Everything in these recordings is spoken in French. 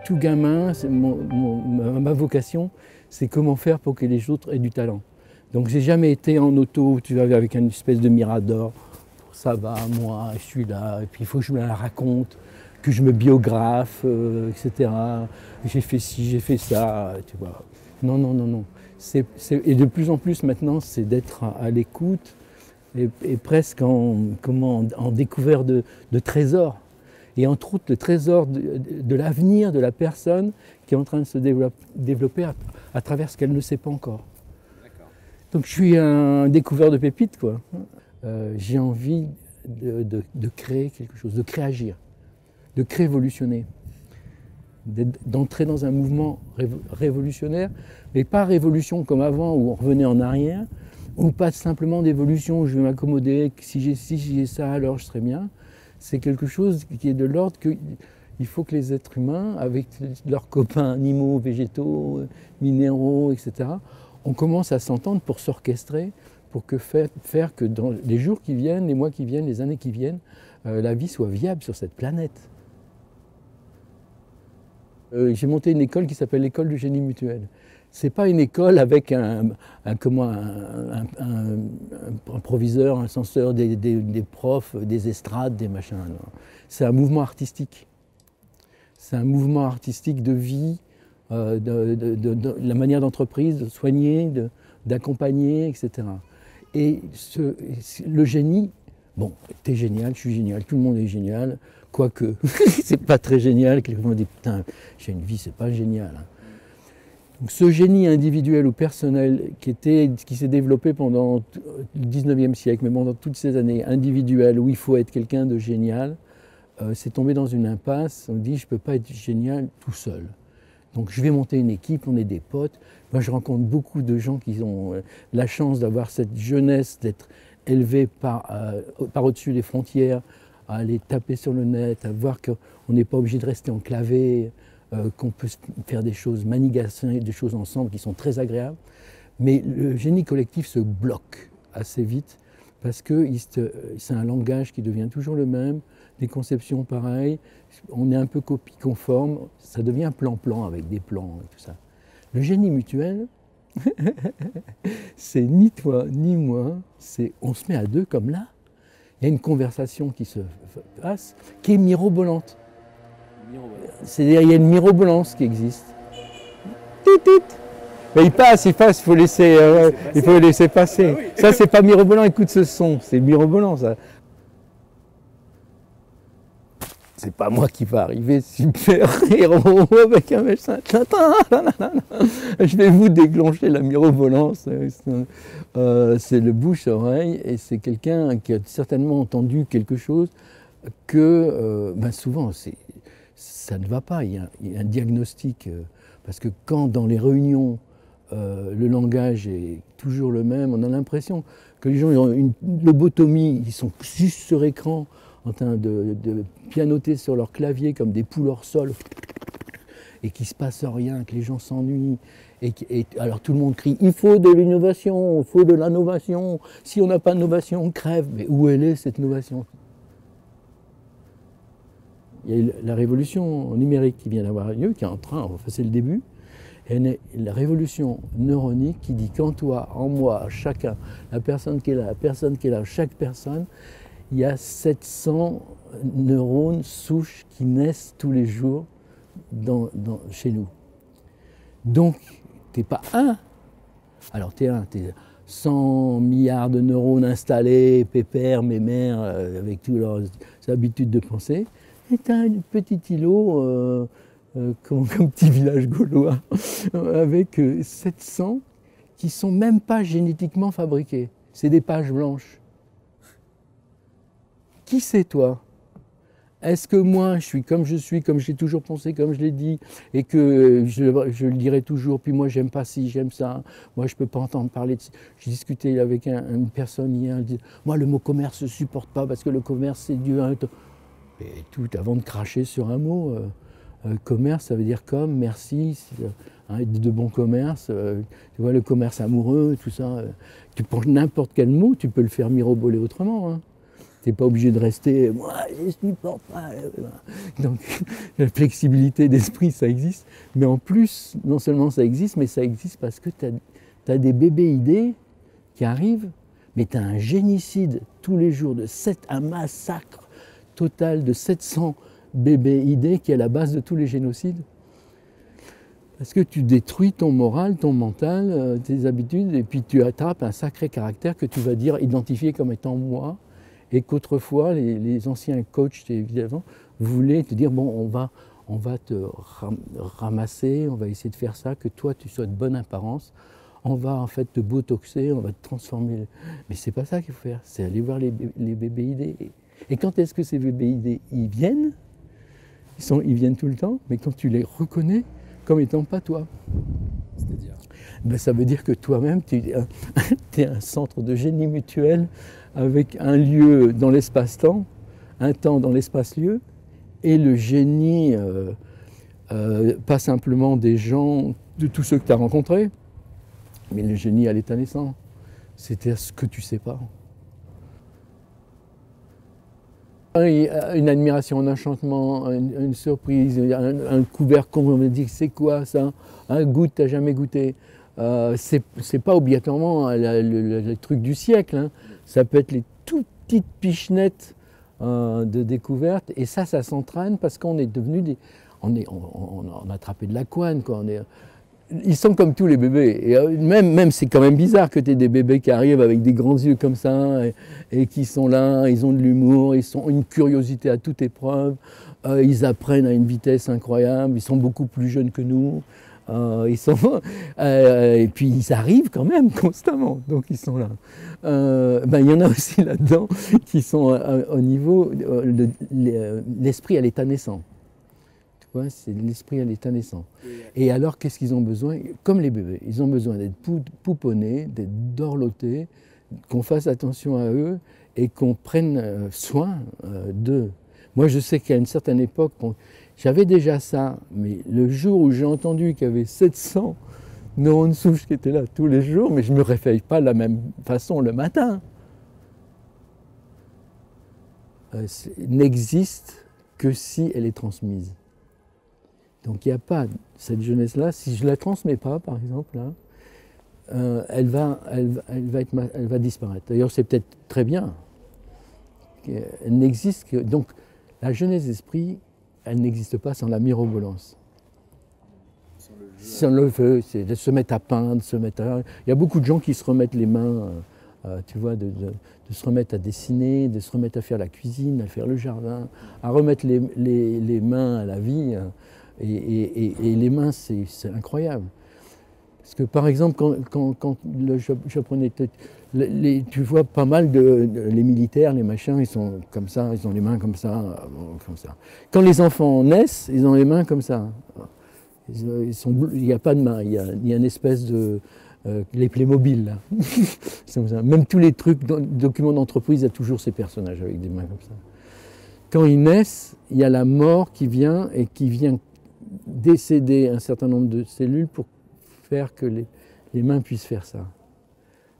tout gamin, ma vocation, c'est comment faire pour que les autres aient du talent. Donc j'ai jamais été en auto, tu vois, avec une espèce de mirador. Ça va, moi, je suis là, et puis il faut que je me la raconte, que je me biographe, etc. J'ai fait ci, j'ai fait ça, tu vois. Non, non, non, non. Et de plus en plus maintenant, c'est d'être à l'écoute et presque en découverte de trésors. Et entre autres, le trésor de l'avenir de la personne qui est en train de se développer à travers ce qu'elle ne sait pas encore. Donc je suis un découvreur de pépites, quoi. J'ai envie de créer quelque chose, de créer agir, de créer évolutionner, d'entrer dans un mouvement révolutionnaire, mais pas révolution comme avant où on revenait en arrière, ou pas simplement d'évolution où je vais m'accommoder, si j'ai ci, si j'ai ça, alors je serai bien. C'est quelque chose qui est de l'ordre qu'il faut que les êtres humains, avec leurs copains animaux, végétaux, minéraux, etc., on commence à s'entendre pour s'orchestrer, pour faire que dans les jours qui viennent, les mois qui viennent, les années qui viennent, la vie soit viable sur cette planète. J'ai monté une école qui s'appelle l'école du génie mutuel. Ce n'est pas une école avec un proviseur, un censeur, des profs, des estrades, des machins. C'est un mouvement artistique. C'est un mouvement artistique de vie, de la manière d'entreprise, de soigner, d'accompagner, etc. Et le génie, bon, t'es génial, je suis génial, tout le monde est génial, quoique c'est pas très génial, quelqu'un me dit putain, j'ai une vie, c'est pas génial. Hein. Donc ce génie individuel ou personnel qui s'est développé pendant le 19e siècle, mais pendant toutes ces années individuelles où il faut être quelqu'un de génial, c'est tombé dans une impasse, on dit je peux pas être génial tout seul. Donc je vais monter une équipe, on est des potes. Moi je rencontre beaucoup de gens qui ont la chance d'avoir cette jeunesse, d'être élevés par au-dessus des frontières, à aller taper sur le net, à voir qu'on n'est pas obligé de rester enclavé, qu'on peut faire des choses, manigasser des choses ensemble qui sont très agréables. Mais le génie collectif se bloque assez vite parce que c'est un langage qui devient toujours le même, des conceptions pareilles, on est un peu copie conforme, ça devient plan-plan avec des plans et tout ça. Le génie mutuel, c'est ni toi ni moi, on se met à deux comme là, il y a une conversation qui se passe, qui est mirobolante. C'est-à-dire il y a une mirobolance qui existe. Mais il passe, il faut laisser passer. Ah oui. Ça c'est pas mirobolant, écoute ce son, c'est mirobolant ça. C'est pas moi qui va arriver super héros avec un médecin. Je vais vous déclencher la mirobolance. C'est le bouche-oreille et c'est quelqu'un qui a certainement entendu quelque chose que souvent ça ne va pas. Il y a un diagnostic parce que quand dans les réunions le langage est toujours le même, on a l'impression que les gens ont une lobotomie, ils sont juste sur écran en train de pianoter sur leur clavier comme des poules hors sol et qu'il ne se passe rien, que les gens s'ennuient. Et alors tout le monde crie « il faut de l'innovation, il faut de l'innovation, si on n'a pas d'innovation, on crève ». Mais où elle est cette innovation? Il y a eu la révolution numérique qui vient d'avoir lieu, qui est en train, enfin c'est le début, et la révolution neuronique qui dit qu'en toi, en moi, chacun, la personne qui est là, chaque personne, il y a 700 neurones souches qui naissent tous les jours chez nous. Donc, tu n'es pas un. Alors, tu es un, tu es 100 milliards de neurones installés, pépères, mémères, avec toutes leurs habitudes de penser. Et tu as un petit îlot, comme petit village gaulois, avec 700 qui ne sont même pas génétiquement fabriqués. C'est des pages blanches. Qui c'est toi? Est-ce que moi, je suis, comme j'ai toujours pensé, comme je l'ai dit, et que je le dirai toujours, puis moi, j'aime pas ci, j'aime ça, moi, je peux pas entendre parler de ça. J'ai discuté avec une personne hier, elle dit, moi, le mot commerce, je supporte pas, parce que le commerce, c'est Dieu. Et tout, avant de cracher sur un mot, commerce, ça veut dire comme, merci, de bon commerce, tu vois, le commerce amoureux, tout ça. Tu prends n'importe quel mot, tu peux le faire miroboler autrement. Hein. Tu n'es pas obligé de rester, moi je supporte pas. Donc la flexibilité d'esprit, ça existe. Mais en plus, non seulement ça existe, mais ça existe parce que tu as des bébés idées qui arrivent, mais tu as un génicide tous les jours, un massacre total de 700 bébés idées qui est à la base de tous les génocides. Parce que tu détruis ton moral, ton mental, tes habitudes, et puis tu attrapes un sacré caractère que tu vas identifier comme étant moi, et qu'autrefois, les anciens coachs, évidemment, voulaient te dire, bon, on va te ramasser, on va essayer de faire ça, que toi, tu sois de bonne apparence, on va en fait te botoxer, on va te transformer. Mais c'est pas ça qu'il faut faire, c'est aller voir les bébés idées. Et quand est-ce que ces bébés idées, ils viennent? Ils viennent tout le temps, mais quand tu les reconnais, comme étant pas toi. C'est-à-dire ben, ça veut dire que toi-même, tu es un centre de génie mutuel avec un lieu dans l'espace-temps, un temps dans l'espace-lieu, et le génie, pas simplement des gens, de tous ceux que tu as rencontrés, mais le génie à l'état naissant, c'est-à-dire ce que tu sais pas. Une admiration, un enchantement, une surprise, un couvert qu'on me dit c'est quoi ça, un goût que tu n'as jamais goûté. C'est pas obligatoirement le truc du siècle, hein. Ça peut être les tout petites pichenettes de découverte, et ça s'entraîne parce qu'on est devenu on a attrapé de la couenne, quoi. Ils sont comme tous les bébés. Et même c'est quand même bizarre que tu aies des bébés qui arrivent avec des grands yeux comme ça et qui sont là, ils ont de l'humour, ils ont une curiosité à toute épreuve, ils apprennent à une vitesse incroyable, ils sont beaucoup plus jeunes que nous. Et puis ils arrivent quand même constamment, donc ils sont là. Il y en a aussi là-dedans qui sont au niveau de l'esprit à l'état naissant. Ouais, c'est l'esprit à l'état naissant. Et alors, qu'est-ce qu'ils ont besoin? Comme les bébés, ils ont besoin d'être pouponnés, d'être dorlotés, qu'on fasse attention à eux et qu'on prenne soin d'eux. Moi, je sais qu'à une certaine époque, j'avais déjà ça, mais le jour où j'ai entendu qu'il y avait 700 neurones souches qui étaient là tous les jours, mais je ne me réveille pas de la même façon le matin. N'existe que si elle est transmise. Donc il n'y a pas cette jeunesse-là, si je ne la transmets pas, par exemple, là, elle va disparaître. D'ailleurs, c'est peut-être très bien. Elle n'existe que. Donc la jeunesse d'esprit, elle n'existe pas sans la mirobolance. Sans le feu, c'est de se mettre à peindre, Il y a beaucoup de gens qui se remettent les mains, tu vois, de se remettre à dessiner, de se remettre à faire la cuisine, à faire le jardin, à remettre les mains à la vie. Et les mains, c'est incroyable. Parce que par exemple, quand le japonais, tu vois pas mal les militaires, les machins, ils sont comme ça, ils ont les mains comme ça, comme ça. Quand les enfants naissent, ils ont les mains comme ça. Il n'y a pas de main, il y a une espèce de... les Playmobil, là. Même tous les trucs, documents d'entreprise, il y a toujours ces personnages avec des mains comme ça. Quand ils naissent, il y a la mort qui vient et qui vient décéder un certain nombre de cellules pour faire que les mains puissent faire ça.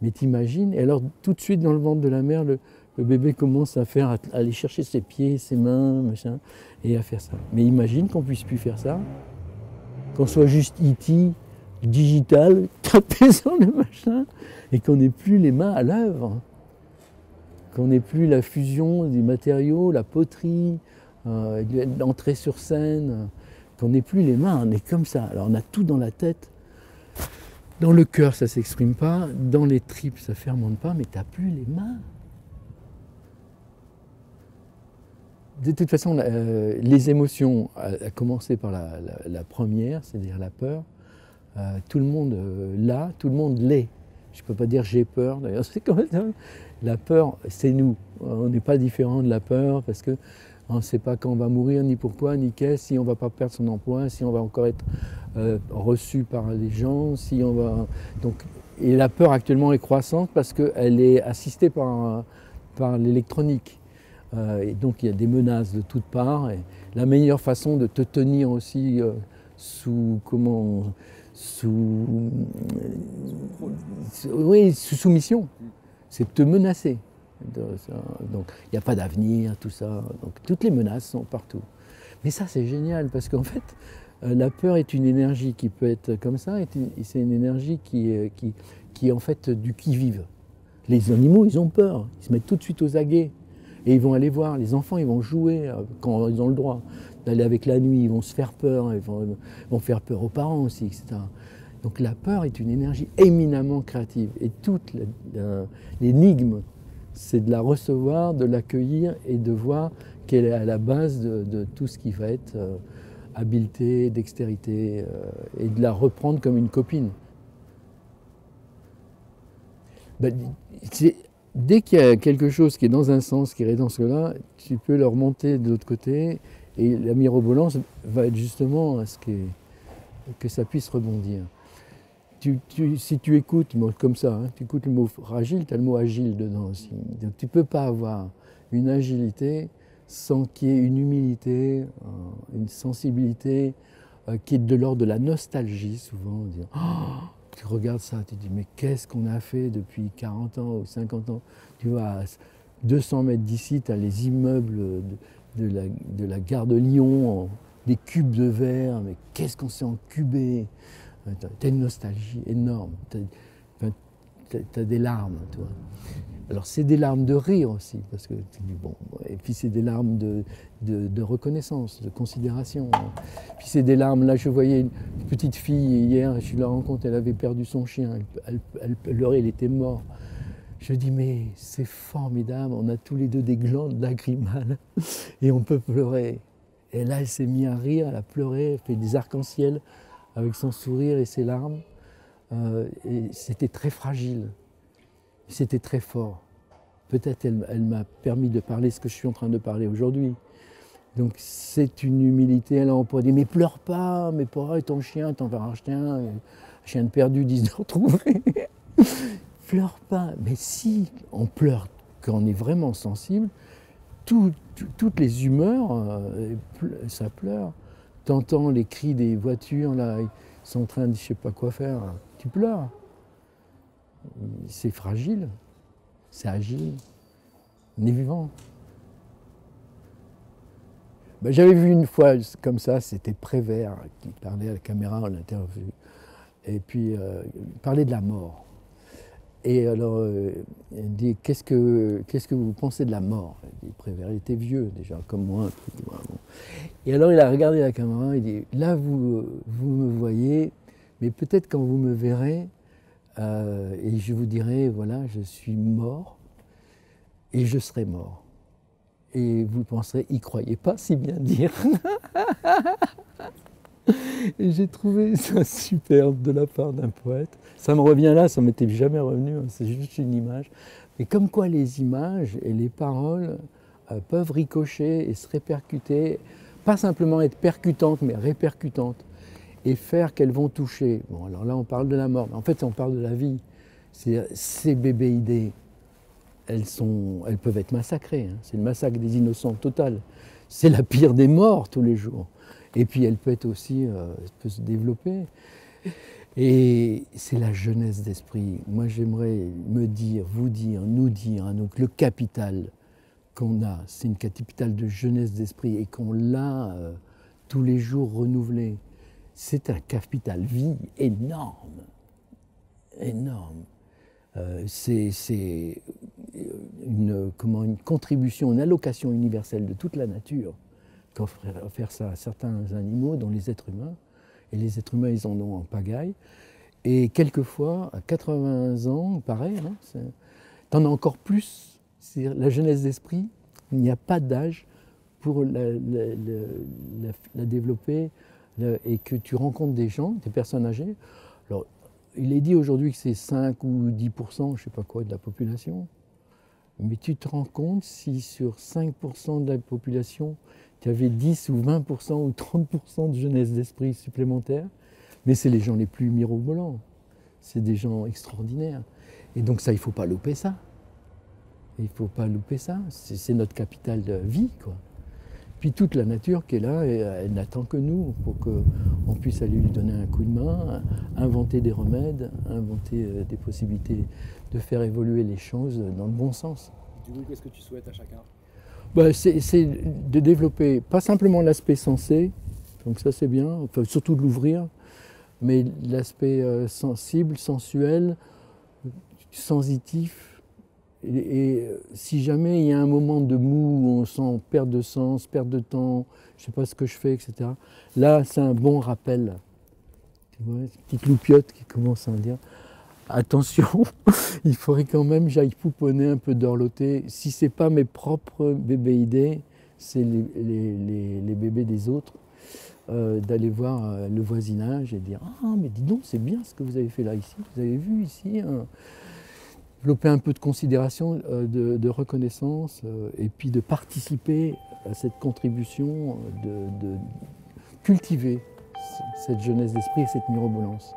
Mais t'imagines, et alors tout de suite dans le ventre de la mère, le bébé commence à aller chercher ses pieds, ses mains, machin, et à faire ça. Mais imagine qu'on puisse plus faire ça, qu'on soit juste E.T. digital, tapé sur le machin, et qu'on n'ait plus les mains à l'œuvre, qu'on n'ait plus la fusion des matériaux, la poterie, l'entrée sur scène, qu'on n'ait plus les mains, on est comme ça. Alors on a tout dans la tête, dans le cœur ça ne s'exprime pas, dans les tripes ça ne fermente pas, mais tu n'as plus les mains. De toute façon, les émotions, à commencer par la première, c'est-à-dire la peur, tout le monde l'a, tout le monde l'est. Je ne peux pas dire j'ai peur, d'ailleurs c'est quand même... La peur, c'est nous. On n'est pas différent de la peur parce que on ne sait pas quand on va mourir, ni pourquoi, ni qu'est-ce, si on ne va pas perdre son emploi, si on va encore être reçu par les gens, si on va... Donc, et la peur actuellement est croissante parce qu'elle est assistée par l'électronique. Et donc il y a des menaces de toutes parts. Et la meilleure façon de te tenir aussi sous soumission, c'est de te menacer. Donc il n'y a pas d'avenir, tout ça. Donc toutes les menaces sont partout. Mais ça c'est génial parce qu'en fait, la peur est une énergie qui peut être comme ça, et c'est une énergie qui est en fait du qui-vive. Les animaux, ils ont peur, ils se mettent tout de suite aux aguets. Et ils vont aller voir, les enfants, ils vont jouer quand ils ont le droit d'aller avec la nuit, ils vont se faire peur, ils vont faire peur aux parents aussi, etc. Donc la peur est une énergie éminemment créative. Et toute l'énigme, c'est de la recevoir, de l'accueillir et de voir qu'elle est à la base de tout ce qui va être habileté, dextérité, et de la reprendre comme une copine. Ben, dès qu'il y a quelque chose qui est dans un sens, qui est dans cela, tu peux le remonter de l'autre côté, et la mirobolance va être justement à ce que ça puisse rebondir. Si tu écoutes, comme ça, hein, tu écoutes le mot fragile, tu as le mot agile dedans aussi. Donc tu ne peux pas avoir une agilité sans qu'il y ait une humilité, une sensibilité qui est de l'ordre de la nostalgie souvent. Tu regardes ça, tu te dis mais qu'est-ce qu'on a fait depuis 40 ans ou 50 ans? Tu vas à 200 mètres d'ici, tu as les immeubles de la gare de Lyon, des cubes de verre, mais qu'est-ce qu'on s'est encubé? Tu as une nostalgie énorme, tu as des larmes, toi. Alors c'est des larmes de rire aussi, parce que tu dis bon, et puis c'est des larmes de reconnaissance, de considération. Puis c'est des larmes, là je voyais une petite fille hier, je la rencontre, elle avait perdu son chien, elle pleurait, elle était morte. Je dis mais c'est formidable, on a tous les deux des glandes lacrymales et on peut pleurer. Et là elle s'est mise à rire, elle a pleuré, elle fait des arcs-en-ciel avec son sourire et ses larmes. Et c'était très fragile. C'était très fort. Peut-être elle m'a permis de parler ce que je suis en train de parler aujourd'hui. Donc c'est une humilité. Alors on pourrait dire, mais pleure pas, mais pour ton chien, t'en vas racheter un chien de perdu, 10 de retrouver. Pleure pas. Mais si on pleure, quand on est vraiment sensible, toutes les humeurs, ça pleure. T'entends les cris des voitures, là, ils sont en train de je sais pas quoi faire, tu pleures. C'est fragile, c'est agile, on est vivant. Ben, j'avais vu une fois comme ça, c'était Prévert qui parlait à la caméra, on l'interview, et puis il parlait de la mort. Et alors, il dit, qu'est-ce que vous pensez de la mort? Il dit, Prévert, il était vieux déjà, comme moi. Et alors il a regardé la caméra, il dit, là vous me voyez, mais peut-être quand vous me verrez, et je vous dirai, voilà, je suis mort et je serai mort. Et vous penserez, y croyez pas, si bien dire. Et j'ai trouvé ça superbe de la part d'un poète. Ça me revient là, ça ne m'était jamais revenu, c'est juste une image. Mais comme quoi les images et les paroles peuvent ricocher et se répercuter, pas simplement être percutantes, mais répercutantes. Et faire qu'elles vont toucher. Bon, alors là, on parle de la mort, mais en fait, on parle de la vie. Ces bébés-idées, elles peuvent être massacrées. Hein. C'est le massacre des innocents total. C'est la pire des morts tous les jours. Et puis, elle peut être aussi, elle peut se développer. Et c'est la jeunesse d'esprit. Moi, j'aimerais me dire, vous dire, nous dire, hein, donc le capital qu'on a, c'est une capitale de jeunesse d'esprit et qu'on l'a tous les jours renouvelé. C'est un capital vie énorme, énorme. C'est une contribution, une allocation universelle de toute la nature qu'offre faire ça à certains animaux, dont les êtres humains. Et les êtres humains, ils en ont en pagaille. Et quelquefois, à 80 ans, pareil, hein, t'en as encore plus. C'est la jeunesse d'esprit, il n'y a pas d'âge pour la développer. Et que tu rencontres des gens, des personnes âgées. Alors, il est dit aujourd'hui que c'est 5 ou 10%, je ne sais pas quoi, de la population. Mais tu te rends compte si sur 5% de la population, tu avais 10 ou 20% ou 30% de jeunesse d'esprit supplémentaire, mais c'est les gens les plus mirobolants. C'est des gens extraordinaires. Et donc ça, il ne faut pas louper ça. Il ne faut pas louper ça. C'est notre capital de vie, quoi. Puis toute la nature qui est là, elle n'attend que nous pour qu'on puisse aller lui donner un coup de main, inventer des remèdes, inventer des possibilités de faire évoluer les choses dans le bon sens. Du coup, qu'est-ce que tu souhaites à chacun? Bah, c'est de développer pas simplement l'aspect sensé, donc ça c'est bien, enfin, surtout de l'ouvrir, mais l'aspect sensible, sensuel, sensitif. Et si jamais il y a un moment de mou où on sent perte de sens, perte de temps, je ne sais pas ce que je fais, etc., là c'est un bon rappel. Tu vois, cette petite loupiote qui commence à dire attention, il faudrait quand même que j'aille pouponner un peu dorloter. Si ce n'est pas mes propres bébéidés, c'est les bébés des autres. D'aller voir le voisinage et dire ah mais dis donc c'est bien ce que vous avez fait là ici, vous avez vu ici, développer un peu de considération, de reconnaissance et puis de participer à cette contribution, de cultiver cette jeunesse d'esprit et cette mirobolance.